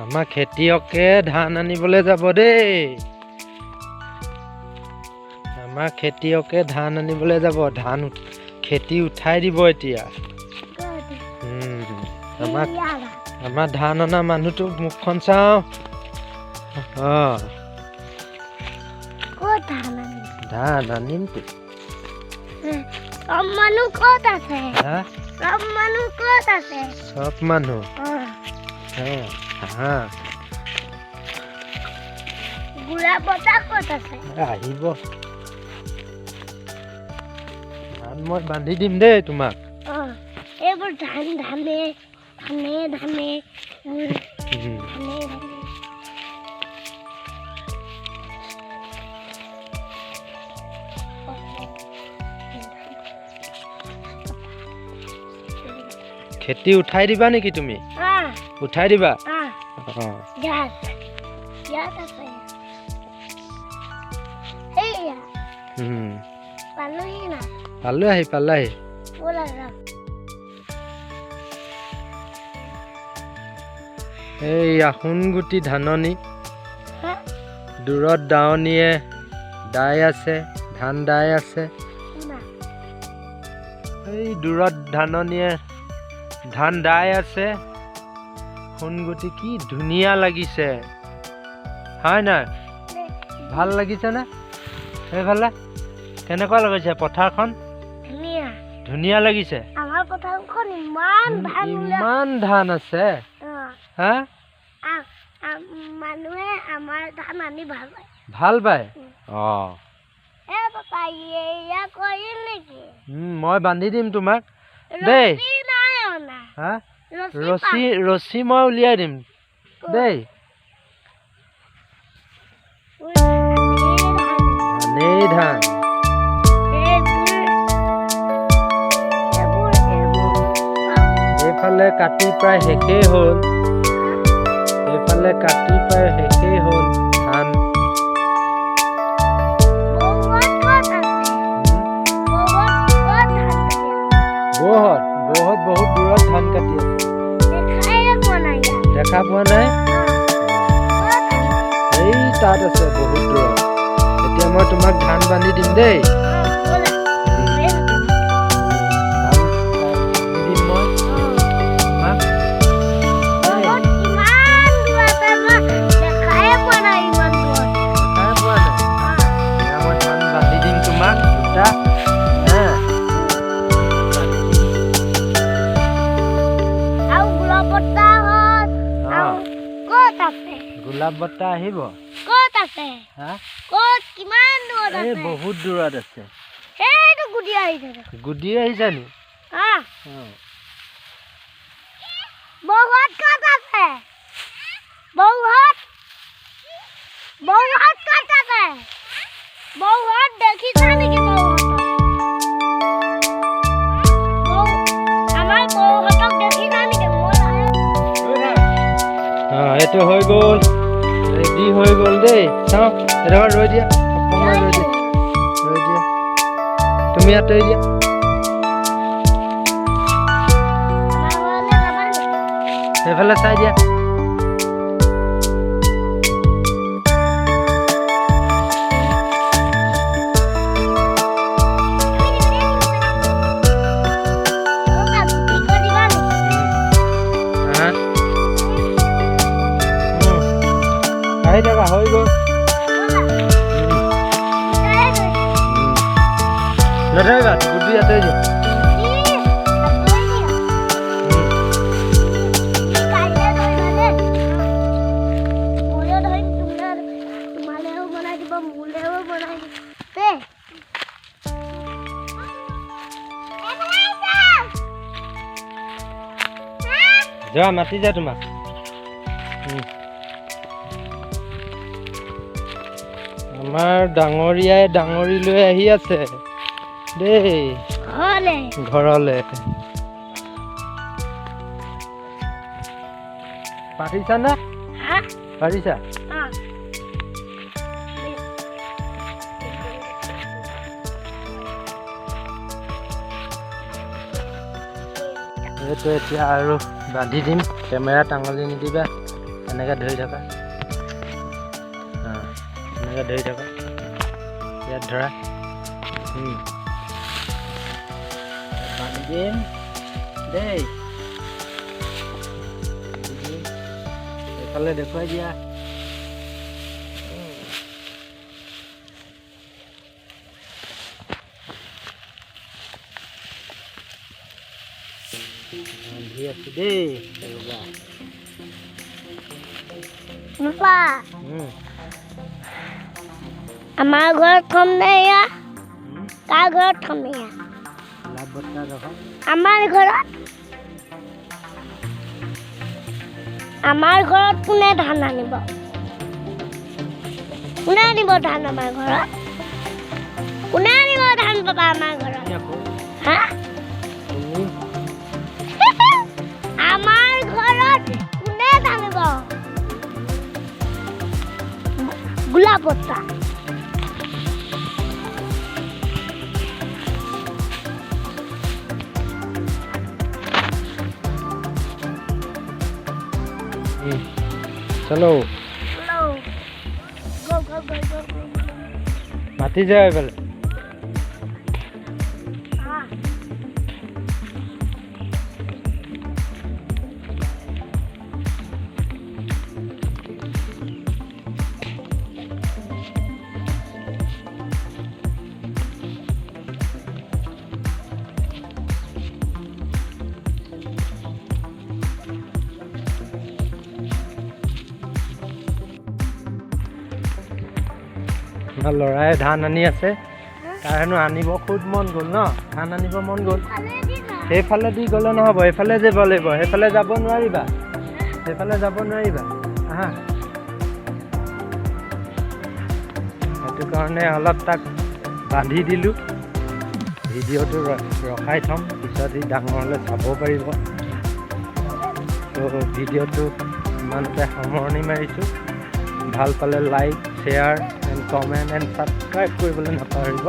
আমাৰ খেতিয়কে ধান আনিবলৈ যাব দেই। আমাৰ খেতিয়কে ধান আনিবলৈ যাব। ধান খেতি উঠাই দিব এতিয়া। আমাৰ ধান অনা মানুহটো মুখখন চাওঁ। ধান আনিমতো। সব মানুহ ক'ত আছে? সব মানুহ ক'ত আছে? সব মানুহ গুড়া বতা ক'ত আছে? আহিব। ধান মই বান্ধি দিম দেই তোমাক। এইবোৰ ধান ধানে ধানে ধানে খেতি উঠাই দিবা নেকি তুমি? উঠাই দিবা? পালাহি। এইয়া সোণগুটি ধাননি। দূৰত দাৱনীয়ে দাই আছে, ধান দাই আছে। এই দূৰত ধাননিয়ে ধান দাই আছে। সোণগুটি কি ধুনীয়া লাগিছে, হয় নাই? ভাল লাগিছে নে? সেইফালে কেনেকুৱা লাগিছে পথাৰখন? ধুনীয়া লাগিছে। আমাৰ পথাৰখন ইমান ধান আছে। মানুহে আমাৰ ধান আনি ভাল পায়। মই বান্ধি দিম তোমাক দেই। ৰছী মই উলিয়াই দিম দেই। ধানেই ধান। এইফালে কাটি প্ৰায় শেষেই হ'ল। ধান বৌহত বহুত দূৰত ধান কাটি আছে। দেখা পোৱা নাই? এই তাত আছে বহুত দূৰত। এতিয়া মই তোমাক ধান বান্ধি দিম দেই। গোলাপ বত্তা আহিব। ক'ত আছে? ক'ত কিমান দূৰত আছে? বহুত দূৰত আছে। সেইটো গুডি আহিছে নি? বৌহত ক'ত আছে? বৌহত ক'ত আছে? বৌহত দেখিছা নেকি? আমাৰ বৌহতক দেখিছা নেকি? এইটো হৈ গ'ল, ৰেডি হৈ গ'ল দেই। চাওঁ এডোখৰ ৰৈ দিয়া, অকণমান ৰৈ দিয়া। তুমি আঁতৰি দিয়া। সেইফালে চাই দিয়া। হৈ গ'ল। নধৰিবা, গুটি আঁতৰি দিয়া। যোৱা মাতি যা তোমাক। আমাৰ ডাঙৰীয়াই ডাঙৰী লৈ আহি আছে দেই ঘৰলে। পাৰিছা নে? পাৰিছা? এইটো এতিয়া আৰু বান্ধি দিম। কেমেৰা টাঙলি নিদিবা। এনেকৈ ধৰি থকা এনেকৈ ধৰি থকা ইয়াত ধৰা বান্ধি দিম দেই এইফালে দেখুৱাই দিয়া বান্ধি আছো দেই পাপা আমাৰ ঘৰত থম নে এয়া কাৰ ঘৰত থম এয়া লাভ বৰ্তা ৰখা আমাৰ ঘৰত কোনে ধান আনিব কোনে আনিব ধান আমাৰ ঘৰত কোনে আনিব ধান পাপা আমাৰ ঘৰত হা আমাৰ ঘৰত কোনে ধানিব গোলাপ বৰ্তা চলো মাতি যায় এইফালে ল'ৰাই ধান আনি আছে তাৰ হেনো আনিব খুব মন গ'ল ন ধান আনিব মন গ'ল সেইফালে দি গ'লে নহ'ব এইফালে যাব লাগিব সেইফালে যাব নোৱাৰিবা আহা সেইটো কাৰণে অলপ তাক বান্ধি দিলোঁ ভিডিঅ'টো ৰখাই থ'ম পিছত সি ডাঙৰ হ'লে চাব পাৰিব তো ভিডিঅ'টো ইমানতে সামৰণি মাৰিছোঁ ভাল পালে like share and comment and subscribe কৰিবলৈ নাপাহৰিব